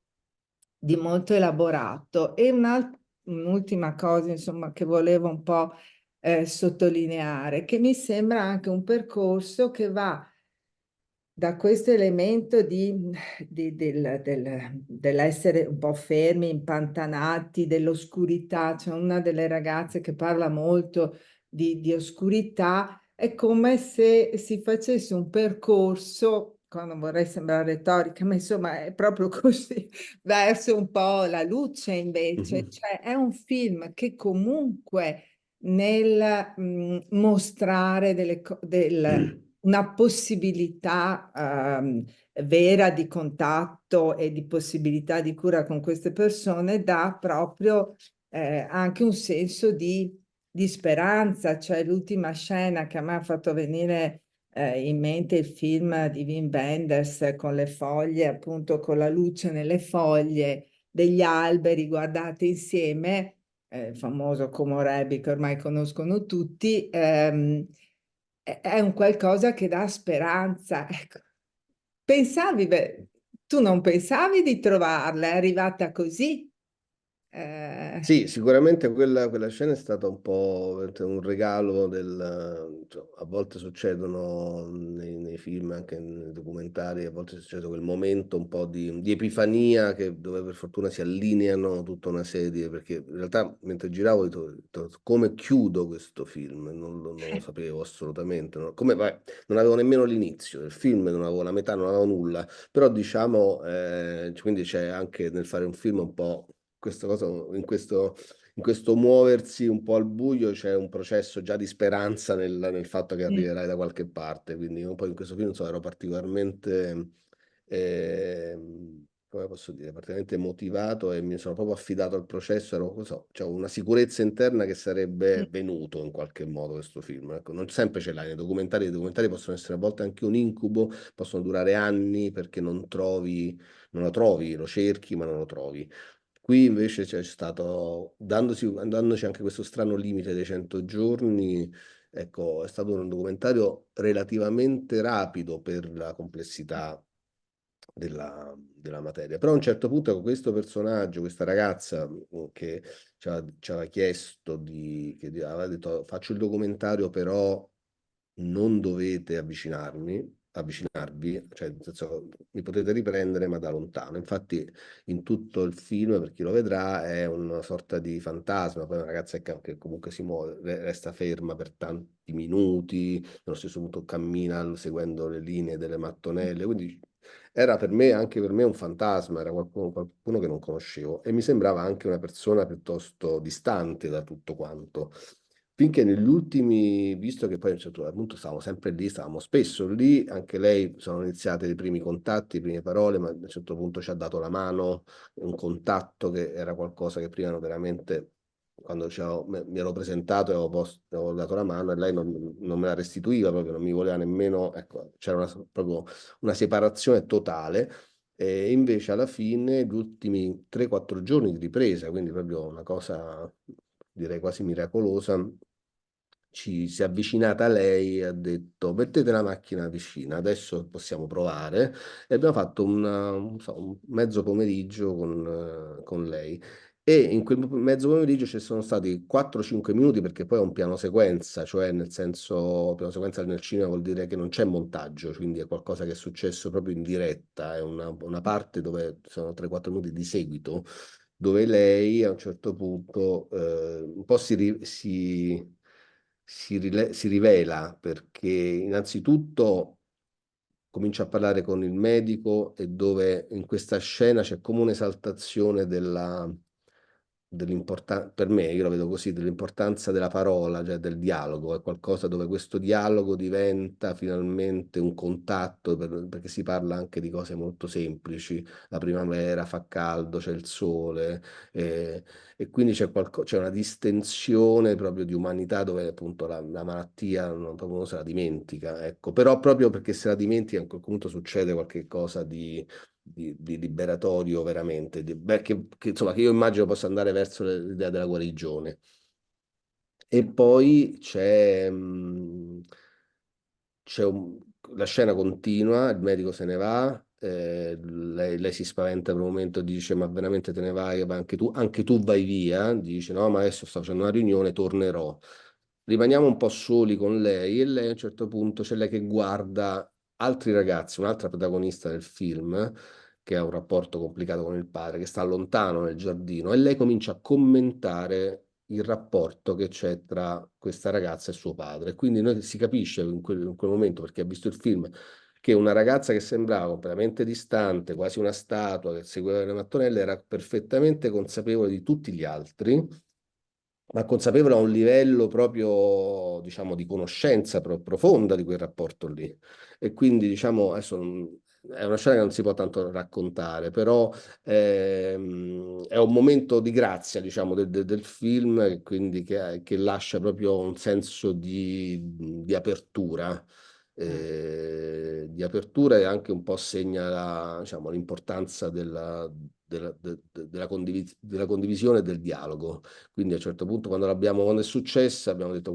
elaborato. E un'ultima cosa, insomma, che volevo un po' sottolineare, che mi sembra anche un percorso che va da questo elemento dell'essere un po' fermi, impantanati, dell'oscurità. C'è una delle ragazze che parla molto di oscurità, è come se si facesse un percorso, qua non vorrei sembrare retorica, ma insomma è proprio così, verso un po' la luce invece. Mhm. Cioè è un film che comunque nel mostrare una possibilità vera di contatto e di possibilità di cura con queste persone dà proprio anche un senso di speranza. Cioè l'ultima scena che a me ha fatto venire in mente il film di Wim Wenders con le foglie, appunto con la luce nelle foglie degli alberi guardate insieme, il famoso Komorebi che ormai conoscono tutti, è un qualcosa che dà speranza. Ecco. Pensavi, beh, tu non pensavi di trovarla, è arrivata così? Eh, Sì, sicuramente quella scena è stata un po' veramente un regalo cioè, a volte succedono nei film, anche nei documentari, a volte succede quel momento un po' di epifania dove per fortuna si allineano tutta una serie, perché in realtà mentre giravo ho detto, come chiudo questo film? Non lo sapevo assolutamente, no? Come, vai, non avevo nemmeno l'inizio del film, non avevo la metà, non avevo nulla, però diciamo, quindi c'è anche nel fare un film un po' questa cosa, in questo muoversi un po' al buio c'è un processo già di speranza nel fatto che mm, arriverai da qualche parte, quindi un po' in questo film ero particolarmente eh, come posso dire, praticamente motivato e mi sono proprio affidato al processo, ero, non so, c'ho una sicurezza interna che sarebbe venuto in qualche modo questo film. Ecco, non sempre ce l'hai nei documentari, i documentari possono essere a volte anche un incubo, possono durare anni perché non lo trovi, lo cerchi ma non lo trovi. Qui invece c'è stato, dandoci anche questo strano limite dei 100 giorni, ecco, è stato un documentario relativamente rapido per la complessità della materia. Però a un certo punto con questo personaggio, questa ragazza che ci aveva chiesto aveva detto faccio il documentario, però non dovete avvicinarvi, cioè nel senso mi potete riprendere ma da lontano. Infatti in tutto il film, per chi lo vedrà, è una sorta di fantasma, poi una ragazza che comunque si muove, resta ferma per tanti minuti, nello stesso punto cammina seguendo le linee delle mattonelle, quindi era per me, anche per me, un fantasma, era qualcuno che non conoscevo e mi sembrava anche una persona piuttosto distante da tutto quanto. Finché negli ultimi, visto che poi a un certo punto stavamo sempre lì, stavamo spesso lì, anche lei sono iniziate i primi contatti, le prime parole, ma a un certo punto ci ha dato la mano, un contatto che era qualcosa che prima veramente, quando mi ero presentato e avevo dato la mano e lei non me la restituiva proprio, non mi voleva nemmeno, ecco, c'era proprio una separazione totale. E invece alla fine, gli ultimi 3-4 giorni di ripresa, quindi proprio una cosa direi quasi miracolosa, ci si è avvicinata a lei e ha detto mettete la macchina vicina, adesso possiamo provare. E abbiamo fatto non so, un mezzo pomeriggio con lei. E in quel mezzo pomeriggio ci sono stati 4-5 minuti perché poi è un piano sequenza, cioè nel senso, piano sequenza nel cinema vuol dire che non c'è montaggio, quindi è qualcosa che è successo proprio in diretta, è una parte dove sono 3-4 minuti di seguito, dove lei a un certo punto un po' si rivela perché innanzitutto comincia a parlare con il medico e dove in questa scena c'è come un'esaltazione dell'importanza, per me, io la vedo così, dell'importanza della parola, cioè del dialogo, è qualcosa dove questo dialogo diventa finalmente un contatto, perché si parla anche di cose molto semplici, la primavera fa caldo, c'è il sole, eh, e quindi c'è una distensione proprio di umanità dove appunto la malattia proprio non se la dimentica, ecco. Però proprio perché se la dimentica a quel punto succede qualche cosa di liberatorio veramente, beh, insomma, che io immagino possa andare verso l'idea della guarigione. E poi la scena continua, il medico se ne va, lei si spaventa per un momento e dice ma veramente te ne vai? Ma anche tu vai via, dice no ma adesso sto facendo una riunione, tornerò. Rimaniamo un po' soli con lei e lei a un certo punto c'è lei che guarda altri ragazzi, un'altra protagonista del film che ha un rapporto complicato con il padre, che sta lontano nel giardino, e lei comincia a commentare il rapporto che c'è tra questa ragazza e suo padre. Quindi noi si capisce in quel momento, perché ha visto il film, che una ragazza che sembrava completamente distante, quasi una statua che segueva le mattonelle, era perfettamente consapevole di tutti gli altri, ma consapevole a un livello proprio, diciamo, di conoscenza profonda di quel rapporto lì. E quindi, diciamo, adesso è una scena che non si può tanto raccontare, però è un momento di grazia, diciamo, del film, e quindi che lascia proprio un senso di apertura. Di apertura e anche un po' segna diciamo, l'importanza della condivisione e del dialogo. Quindi a un certo punto, quando è successa, abbiamo detto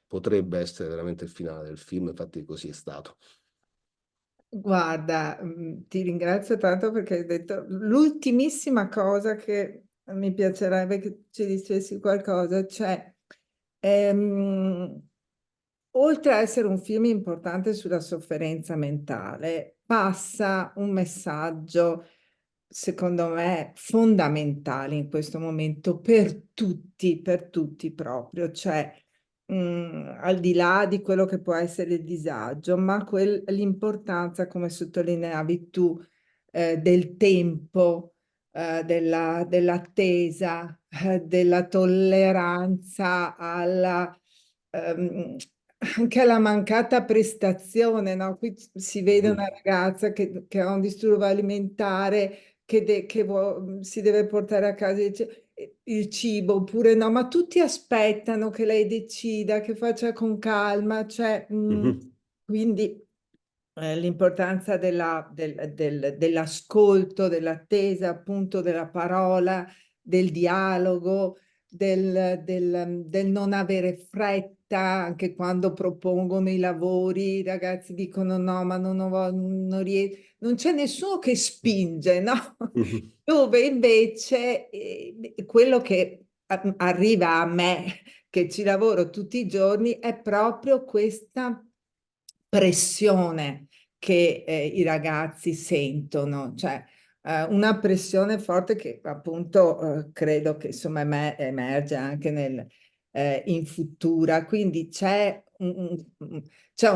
potrebbe essere veramente il finale del film, infatti così è stato. Guarda, ti ringrazio tanto perché hai detto l'ultimissima cosa che mi piacerebbe che ci dicessi qualcosa, cioè ehm, oltre a essere un film importante sulla sofferenza mentale, passa un messaggio, secondo me, fondamentale in questo momento per tutti proprio, cioè al di là di quello che può essere il disagio, ma l'importanza, come sottolineavi tu, del tempo, dell'attesa, della tolleranza ehm, anche alla mancata prestazione, no? Qui si vede una Mhm. ragazza che ha un disturbo alimentare, si deve portare a casa il cibo, oppure no, ma tutti aspettano che lei decida, che faccia con calma, cioè, Mhm. quindi l'importanza dell'ascolto, dell'attesa, appunto, della parola, del dialogo, del non avere fretta, anche quando propongono i lavori, i ragazzi dicono no, ma non riesco, non c'è nessuno che spinge, no? Mhm. Dove invece quello che arriva a me, che ci lavoro tutti i giorni, è proprio questa pressione che i ragazzi sentono, cioè una pressione forte che appunto credo che insomma emerge anche in futura. Quindi c'è un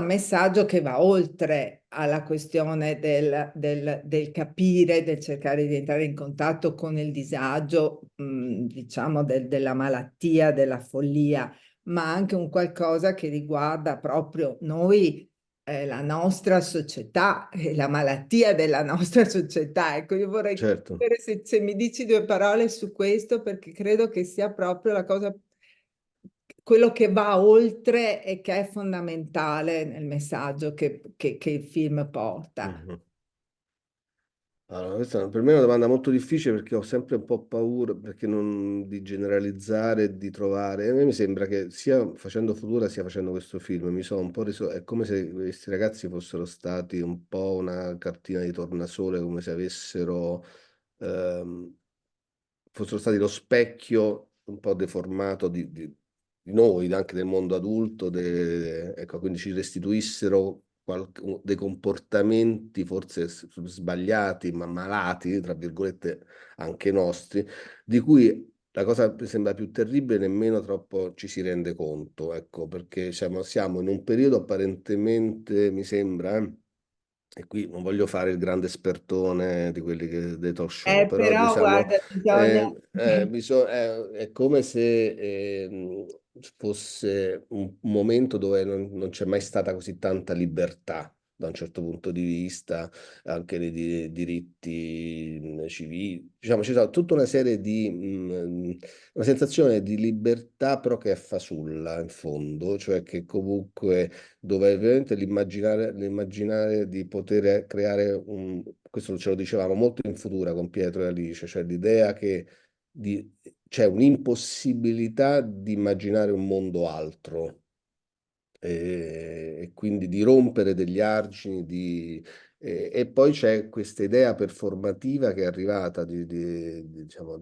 messaggio che va oltre alla questione del capire, del cercare di entrare in contatto con il disagio, diciamo, della malattia, della follia, ma anche un qualcosa che riguarda proprio noi, la nostra società e la malattia della nostra società. Ecco, io vorrei Certo. sapere se mi dici due parole su questo, perché credo che sia proprio la cosa, quello che va oltre e che è fondamentale nel messaggio che il film porta. Mhm. Allora, questa per me è una domanda molto difficile perché ho sempre un po' paura perché di generalizzare e di trovare. A me mi sembra che sia facendo Futura sia facendo questo film, mi sono un po' reso. È come se questi ragazzi fossero stati un po' una cartina di tornasole, come se ehm, fossero stati lo specchio un po' deformato di noi, anche del mondo adulto, ecco, quindi ci restituissero dei comportamenti forse sbagliati, ma malati, tra virgolette, anche nostri, di cui la cosa mi sembra più terribile, nemmeno troppo ci si rende conto, ecco, perché siamo in un periodo apparentemente, mi sembra, e qui non voglio fare il grande espertone di quelli dei talk show, però Però diciamo, guarda, bisogna... è come se fosse un momento dove non c'è mai stata così tanta libertà da un certo punto di vista, anche nei diritti civili. Diciamo, ci sono tutta una serie una sensazione di libertà, però che è fasulla in fondo, cioè che comunque dove ovviamente l'immaginare di poter creare questo ce lo dicevamo molto in Futura con Pietro e Alice, cioè l'idea che c'è un'impossibilità di immaginare un mondo altro e quindi di rompere degli argini e poi c'è questa idea performativa che è arrivata diciamo,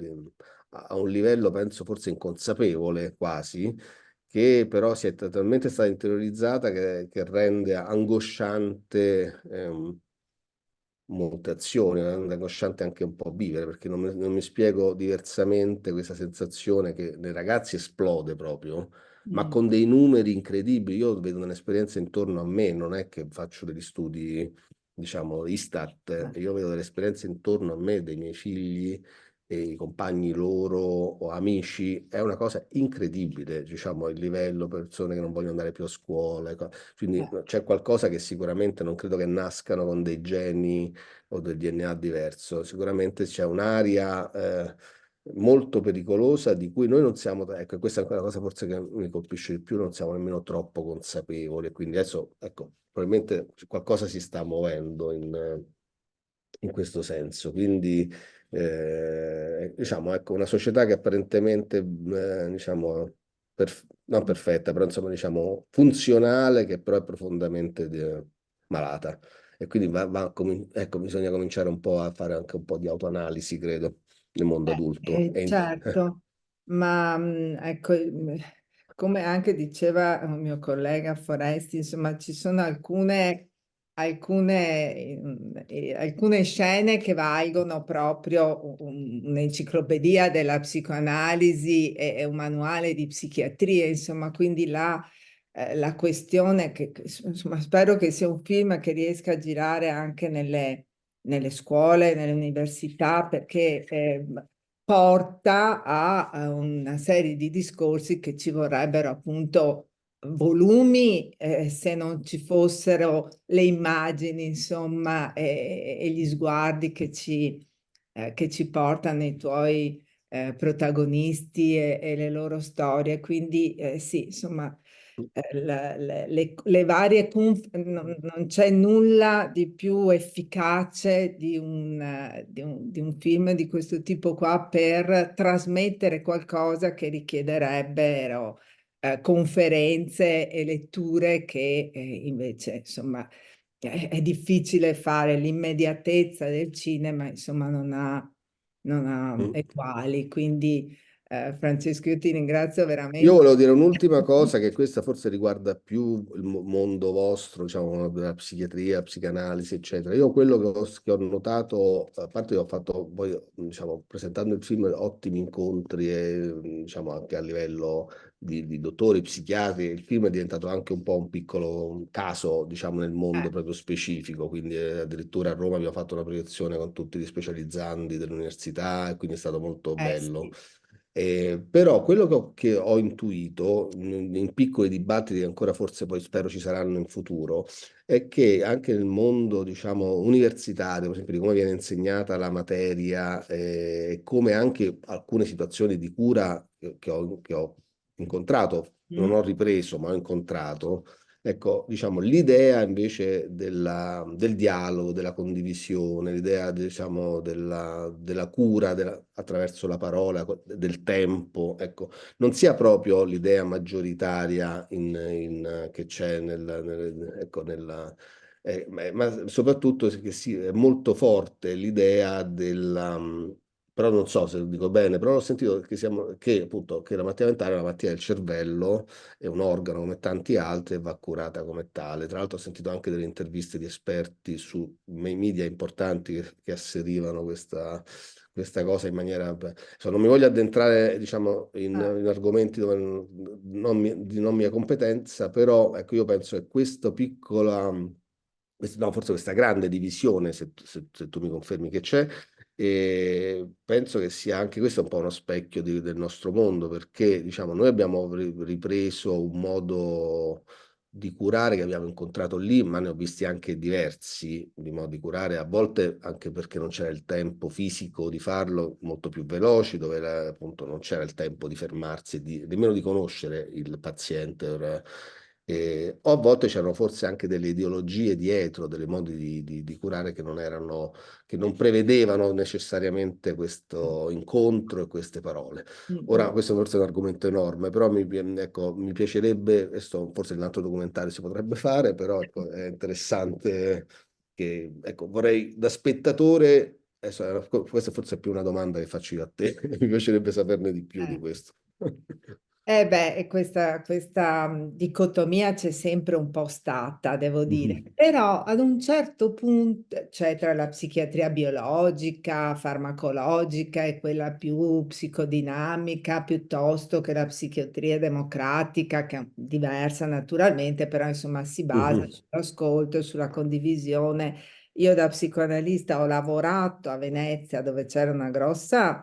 a un livello, penso, forse inconsapevole quasi, che però si è talmente stata interiorizzata che rende angosciante molte azioni, rende angosciante anche un po' vivere, perché non mi spiego diversamente questa sensazione che nei ragazzi esplode proprio, ma Mm. con dei numeri incredibili. Io vedo un'esperienza intorno a me, non è che faccio degli studi, diciamo, Istat, io vedo delle esperienze intorno a me, dei miei figli e i compagni loro o amici, è una cosa incredibile, diciamo, il livello, persone che non vogliono andare più a scuola, quindi c'è qualcosa che sicuramente non credo che nascano con dei geni o del DNA diverso, sicuramente c'è un'area molto pericolosa di cui noi non siamo, ecco, questa è una cosa forse che mi colpisce di più, non siamo nemmeno troppo consapevoli, quindi adesso, ecco, probabilmente qualcosa si sta muovendo in questo senso, quindi diciamo, ecco, una società che apparentemente, diciamo, non perfetta, però insomma, diciamo, funzionale, che però è profondamente malata. E quindi ecco, bisogna cominciare un po' a fare anche un po' di autoanalisi, credo, nel mondo adulto. Certo, ma ecco, come anche diceva un mio collega Foresti, insomma, ci sono alcune scene che valgono proprio un'enciclopedia della psicoanalisi e un manuale di psichiatria, insomma, quindi la questione che, insomma, spero che sia un film che riesca a girare anche nelle scuole, nelle università, perché porta a una serie di discorsi che ci vorrebbero appunto volumi se non ci fossero le immagini, insomma, e gli sguardi che ci portano i tuoi protagonisti e le loro storie. Quindi sì, insomma, le varie non c'è nulla di più efficace di un film di questo tipo qua per trasmettere qualcosa che richiederebbero conferenze e letture che invece, insomma, è difficile fare. L'immediatezza del cinema, insomma, non ha Mm. eguali. Quindi, Francesco, io ti ringrazio Io veramente. volevo dire un'ultima cosa, che questa forse riguarda più il mondo vostro, diciamo, della psichiatria, psicanalisi, eccetera. Io quello che ho notato, a parte che ho fatto poi, diciamo, presentando il film, ottimi incontri, e, diciamo, anche a livello di dottori, psichiatri, il film è diventato anche un po' un piccolo caso, diciamo, nel mondo Eh, proprio specifico, quindi addirittura a Roma abbiamo fatto una proiezione con tutti gli specializzandi dell'università, e quindi è stato molto bello. sì. Però quello che ho intuito in piccoli dibattiti che ancora forse poi spero ci saranno in futuro è che anche nel mondo, diciamo, universitario, per esempio, di come viene insegnata la materia, e come anche alcune situazioni di cura che ho incontrato, non Mm? ho ripreso, ma ho incontrato. Ecco, diciamo, l'idea invece del dialogo, della condivisione, l'idea, diciamo, della cura attraverso la parola, del tempo, ecco, non sia proprio l'idea maggioritaria che c'è ecco, ma soprattutto che è molto forte l'idea però non so se lo dico bene, però ho sentito che appunto che la malattia mentale è una malattia del cervello, è un organo come tanti altri e va curata come tale. Tra l'altro ho sentito anche delle interviste di esperti su media importanti che asserivano questa cosa in maniera... non mi voglio addentrare, diciamo, Ah, in argomenti di non mia competenza, però ecco, io penso che no, forse questa grande divisione, se tu mi confermi che c'è, e penso che sia anche questo un po' uno specchio del nostro mondo, perché diciamo, noi abbiamo ripreso un modo di curare che abbiamo incontrato lì, ma ne ho visti anche diversi di modi di curare, a volte anche perché non c'era il tempo fisico di farlo, molto più veloci, dove appunto non c'era il tempo di fermarsi, nemmeno di conoscere il paziente. O a volte c'erano forse anche delle ideologie dietro, dei modi di curare che non prevedevano necessariamente questo incontro e queste parole. mm, Ora, mm. questo forse è un argomento enorme, però ecco, mi piacerebbe, questo forse in un altro documentario si potrebbe fare, però ecco, è interessante che, ecco, vorrei da spettatore, questa forse è più una domanda che faccio io a te, mi piacerebbe saperne di più di Eh. questo. Eh beh, e questa dicotomia c'è sempre un po' stata, devo dire, però ad un certo punto, cioè tra la psichiatria biologica, farmacologica e quella più psicodinamica, piuttosto che la psichiatria democratica, che è diversa naturalmente, però insomma si basa Mhm, sull'ascolto e sulla condivisione. Io da psicoanalista ho lavorato a Venezia dove c'era una grossa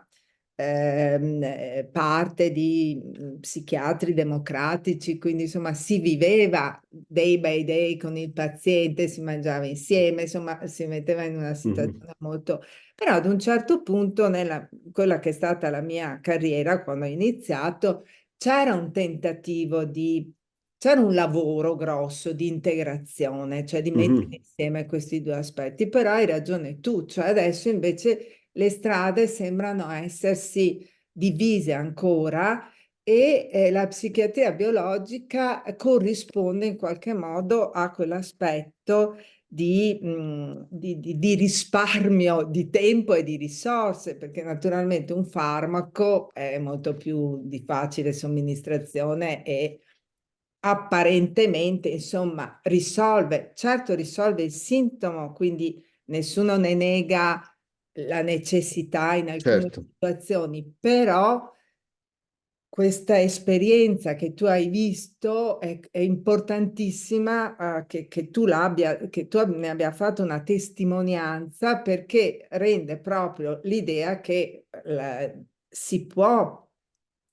parte di psichiatri democratici, quindi insomma si viveva day by day con il paziente, si mangiava insieme, insomma si metteva in una mhm, situazione molto... Però ad un certo punto, nella quella che è stata la mia carriera, quando ho iniziato, c'era un tentativo di... C'era un lavoro grosso di integrazione, cioè di mettere mhm, insieme questi due aspetti, però hai ragione tu, cioè adesso invece le strade sembrano essersi divise ancora e la psichiatria biologica corrisponde in qualche modo a quell'aspetto di risparmio di tempo e di risorse, perché naturalmente un farmaco è molto più di facile somministrazione e apparentemente, insomma, risolve, certo risolve il sintomo, quindi nessuno ne nega la necessità in alcune certo, situazioni, però questa esperienza che tu hai visto è importantissima, che tu che tu ne abbia fatto una testimonianza perché rende proprio l'idea che si può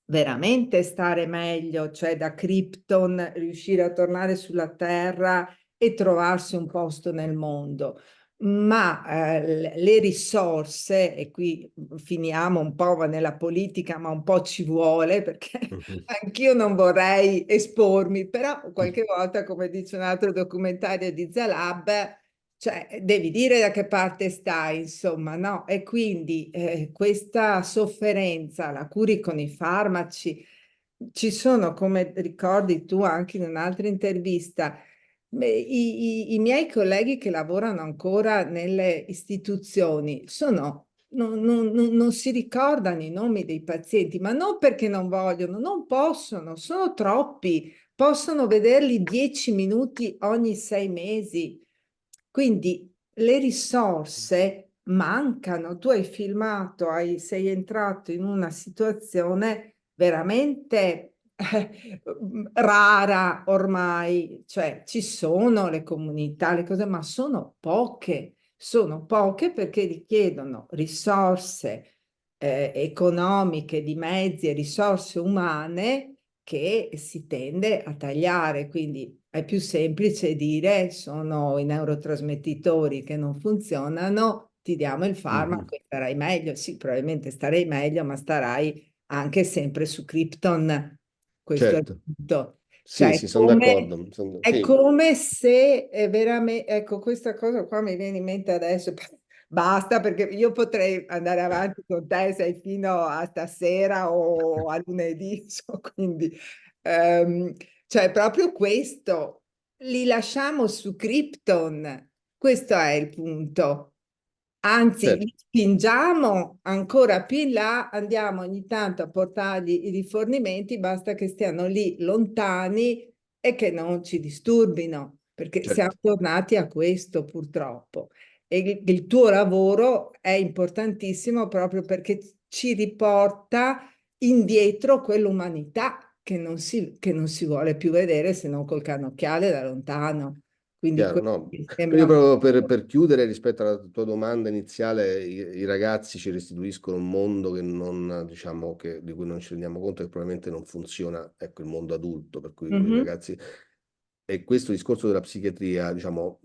veramente stare meglio, cioè da Krypton riuscire a tornare sulla Terra e trovarsi un posto nel mondo. Ma le risorse, e qui finiamo un po' nella politica, ma un po' ci vuole perché Mhm. anch'io non vorrei espormi, però qualche volta, come dice un altro documentario di Zalab, cioè, devi dire da che parte stai, insomma, no? E quindi questa sofferenza la curi con i farmaci. Ci sono, come ricordi tu anche in un'altra intervista, beh, i miei colleghi che lavorano ancora nelle istituzioni non si ricordano i nomi dei pazienti, ma non perché non vogliono, non possono, sono troppi, possono vederli 10 minuti ogni 6 mesi. Quindi le risorse mancano. Tu hai filmato, sei entrato in una situazione veramente rara ormai, cioè ci sono le comunità, le cose, ma sono poche perché richiedono risorse economiche, di mezzi e risorse umane che si tende a tagliare. Quindi è più semplice dire sono i neurotrasmettitori che non funzionano, ti diamo il Mhm. farmaco e starai meglio. Sì, probabilmente starei meglio, ma starai anche sempre su Krypton. Questo è il Certo, punto. sì, Cioè, sì, sono d'accordo. è Sì. come se è veramente, ecco, questa cosa qua mi viene in mente adesso. Basta perché io potrei andare avanti con te, sei fino a stasera o a lunedì, quindi cioè proprio questo, li lasciamo su Krypton, questo è il punto. Anzi, Certo, li spingiamo ancora più in là, andiamo ogni tanto a portargli i rifornimenti, basta che stiano lì lontani e che non ci disturbino, perché siamo certo, tornati a questo purtroppo. E il tuo lavoro è importantissimo proprio perché ci riporta indietro quell'umanità che non si vuole più vedere se non col cannocchiale da lontano. Quindi chiaro, questo no. mi Io sembra proprio per chiudere rispetto alla tua domanda iniziale, i ragazzi ci restituiscono un mondo che non, diciamo, di cui non ci rendiamo conto che probabilmente non funziona, ecco, il mondo adulto, per cui i Mhm. ragazzi. E questo discorso della psichiatria, diciamo,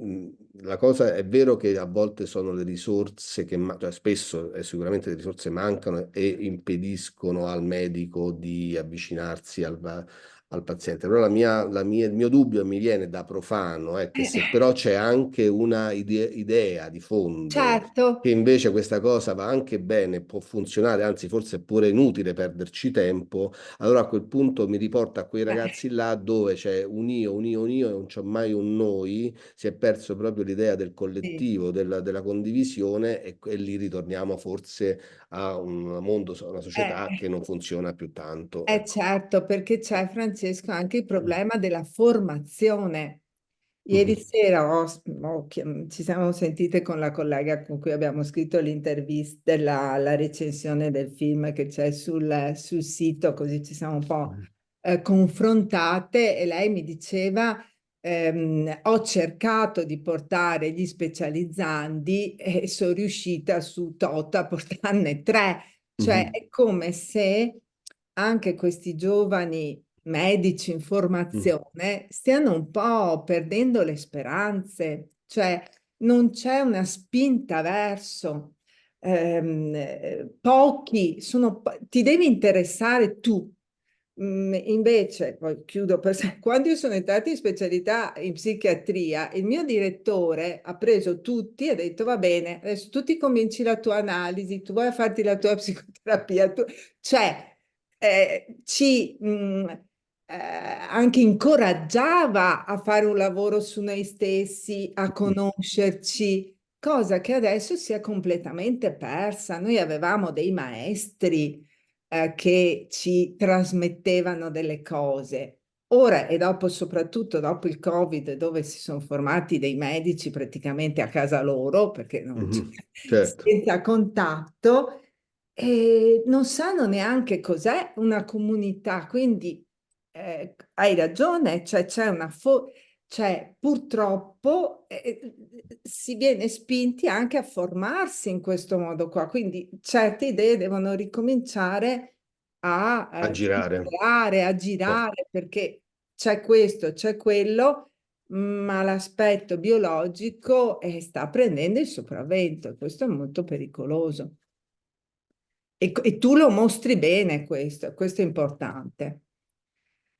la cosa è vero che a volte sono le risorse cioè spesso sicuramente le risorse mancano e impediscono al medico di avvicinarsi al paziente. Però il mio dubbio mi viene da profano è che se Eh, però c'è anche una idea di fondo che certo, invece questa cosa va anche bene, può funzionare, anzi forse è pure inutile perderci tempo, allora a quel punto mi riporta a quei eh, ragazzi là dove c'è un io e non c'è mai un noi, si è perso proprio l'idea del sì. collettivo, della condivisione e lì ritorniamo forse a un mondo, a una società che Eh, non funziona più tanto, ecco. certo, perché c'è, Francesco, anche il problema della formazione. Ieri Mhm, sera ci siamo sentite con la collega con cui abbiamo scritto l'intervista, la recensione del film che c'è sul sito, così ci siamo un po' mhm, confrontate e lei mi diceva, ho cercato di portare gli specializzandi e sono riuscita su tot a portarne tre, cioè mhm, è come se anche questi giovani medici in mhm, formazione stiano un po' perdendo le speranze, cioè non c'è una spinta verso. Pochi sono, ti devi interessare tu. Invece, poi chiudo per quando io sono entrata in specialità in psichiatria, il mio direttore ha preso tutti e ha detto: Va bene, adesso tu ti cominci la tua analisi, tu vai a farti la tua psicoterapia, cioè anche incoraggiava a fare un lavoro su noi stessi, a mhm, conoscerci, cosa che adesso si è completamente persa. Noi avevamo dei maestri che ci trasmettevano delle cose. Ora e dopo, soprattutto dopo il Covid, dove si sono formati dei medici praticamente a casa loro, perché non c'è mhm. Certo. senza contatto, e non sanno neanche cos'è una comunità. Quindi hai ragione, cioè c'è cioè, purtroppo si viene spinti anche a formarsi in questo modo qua, quindi certe idee devono ricominciare A girare. filtrare, a Eh, girare, perché c'è questo, c'è quello, ma l'aspetto biologico sta prendendo il sopravvento e questo è molto pericoloso. E tu lo mostri bene questo è importante.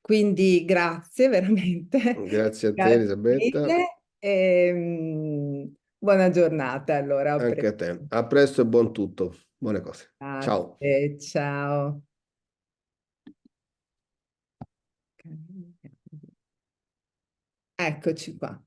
Quindi grazie veramente, Grazie a te, grazie Elisabetta, mille e buona giornata allora. A anche a presto. te. A presto e buon tutto. Buone cose. Ciao. Grazie, ciao. Eccoci qua.